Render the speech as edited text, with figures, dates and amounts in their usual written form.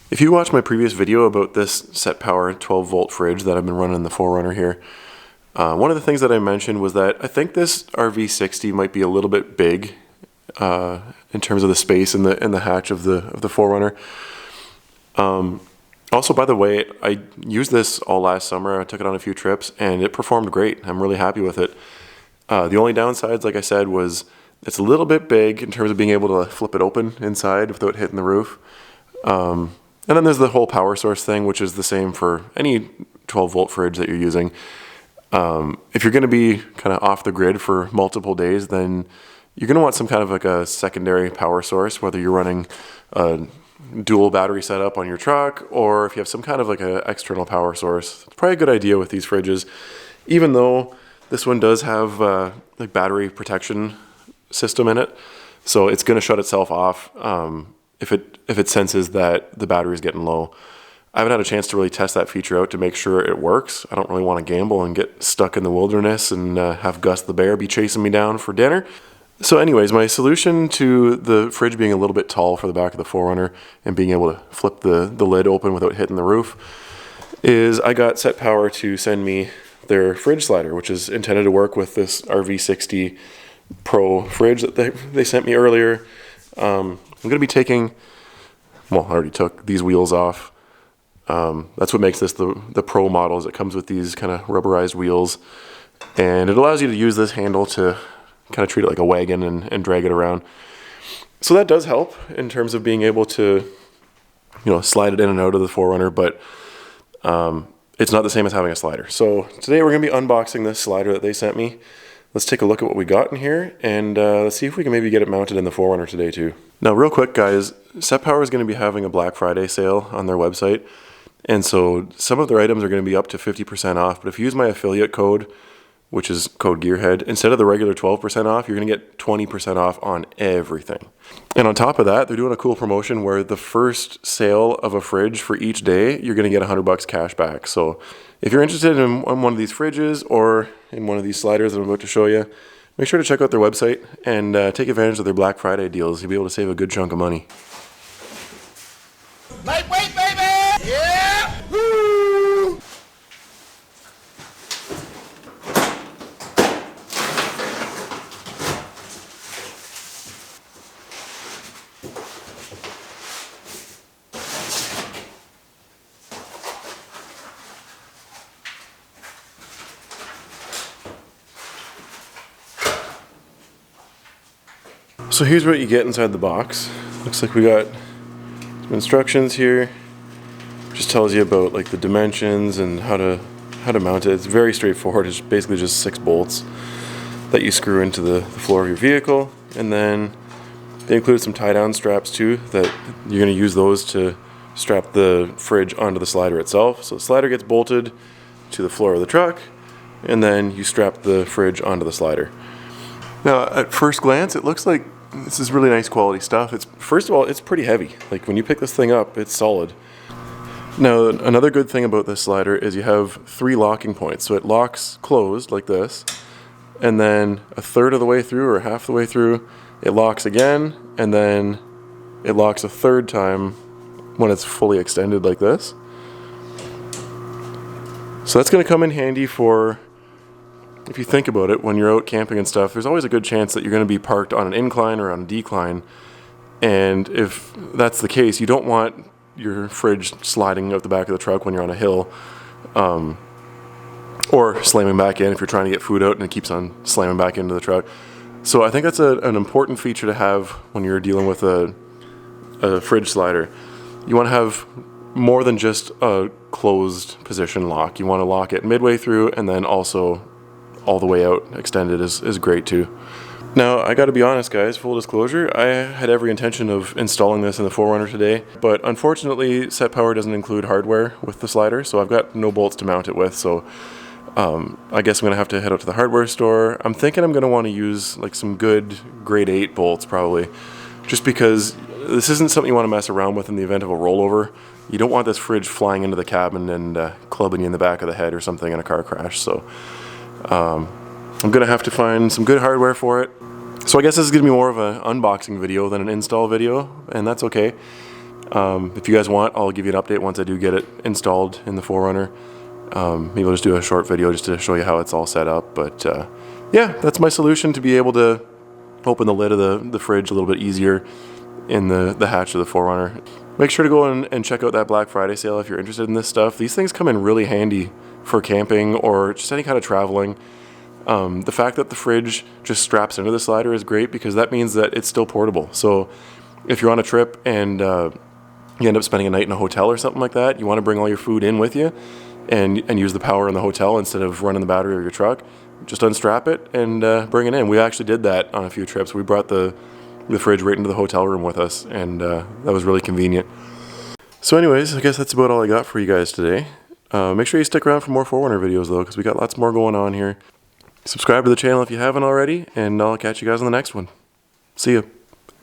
If you watched my previous video about this Setpower 12 volt fridge that I've been running in the 4runner here, one of the things that I mentioned was that I think this RV60 might be a little bit big in terms of the space in the hatch of the 4runner. Also, by the way, I used this all last summer. I took it on a few trips and it performed great. I'm really happy with it. The only downsides, like I said, was it's a little bit big in terms of being able to flip it open inside without hitting the roof. And then there's the whole power source thing, which is the same for any 12 volt fridge that you're using. If you're going to be kind of off the grid for multiple days, then you're going to want some kind of like a secondary power source, whether you're running a dual battery setup on your truck, or if you have some kind of like an external power source. It's probably a good idea with these fridges, even though this one does have like battery protection system in it. So it's going to shut itself off if it senses that the battery is getting low. I haven't had a chance to really test that feature out to make sure it works. I don't really want to gamble and get stuck in the wilderness and have Gus the bear be chasing me down for dinner. So anyways, my solution to the fridge being a little bit tall for the back of the 4runner and being able to flip the lid open without hitting the roof is I got Setpower to send me their fridge slider, which is intended to work with this RV60 Pro fridge that they sent me earlier. I'm going to be taking, well, I already took these wheels off. That's what makes this the Pro model, is it comes with these kind of rubberized wheels, and it allows you to use this handle to kind of treat it like a wagon and drag it around. So that does help in terms of being able to, slide it in and out of the 4runner, but it's not the same as having a slider. So today we're going to be unboxing this slider that they sent me. Let's take a look at what we got in here, and let's see if we can maybe get it mounted in the 4runner today too. Now, real quick, guys, Setpower is going to be having a Black Friday sale on their website, and so some of their items are going to be up to 50% off, but if you use my affiliate code, which is code GEARHEAD, instead of the regular 12% off, you're going to get 20% off on everything. And on top of that, they're doing a cool promotion where the first sale of a fridge for each day, you're going to get $100 cash back. So if you're interested in one of these fridges or in one of these sliders that I'm about to show you, make sure to check out their website and take advantage of their Black Friday deals. You'll be able to save a good chunk of money. Lightweight, baby! Yeah! Woo! So here's what you get inside the box. Looks like we got some instructions here. Just tells you about like the dimensions and how to mount it. It's very straightforward. It's basically just 6 bolts that you screw into the floor of your vehicle, and then they include some tie-down straps too, that you're going to use those to strap the fridge onto the slider itself. So the slider gets bolted to the floor of the truck, and then you strap the fridge onto the slider. Now, at first glance, it looks like this is really nice quality stuff. First of all, it's pretty heavy. Like when you pick this thing up, it's solid. Now, another good thing about this slider is you have 3 locking points. So it locks closed like this, and then a third of the way through or half the way through, it locks again, and then it locks a third time when it's fully extended like this. So that's going to come in handy for, if you think about it, when you're out camping and stuff, there's always a good chance that you're going to be parked on an incline or on a decline. And if that's the case, you don't want your fridge sliding out the back of the truck when you're on a hill, or slamming back in if you're trying to get food out and it keeps on slamming back into the truck. So I think that's an important feature to have when you're dealing with a fridge slider. You want to have more than just a closed position lock. You want to lock it midway through, and then also all the way out extended is great too. Now, I gotta be honest, guys, full disclosure, I had every intention of installing this in the 4runner today, but unfortunately Setpower doesn't include hardware with the slider, so I've got no bolts to mount it with. So I guess I'm gonna have to head out to the hardware store. I'm thinking I'm gonna want to use like some good grade 8 bolts probably, just because this isn't something you want to mess around with in the event of a rollover. You don't want this fridge flying into the cabin and clubbing you in the back of the head or something in a car crash. So I'm gonna have to find some good hardware for it. So I guess this is gonna be more of an unboxing video than an install video, and that's okay. If you guys want, I'll give you an update once I do get it installed in the 4runner. Maybe I'll just do a short video just to show you how it's all set up. But yeah, that's my solution to be able to open the lid of the fridge a little bit easier in the hatch of the 4runner. Make sure to go and check out that Black Friday sale if you're interested in this stuff. These things come in really handy for camping or just any kind of traveling. The fact that the fridge just straps into the slider is great because that means that it's still portable. So if you're on a trip and you end up spending a night in a hotel or something like that, you want to bring all your food in with you and use the power in the hotel instead of running the battery of your truck, just unstrap it and bring it in. We actually did that on a few trips. We brought the fridge right into the hotel room with us, and that was really convenient. So anyways, I guess that's about all I got for you guys today. Make sure you stick around for more 4runner videos though, because we got lots more going on here. Subscribe to the channel if you haven't already, and I'll catch you guys on the next one. See ya.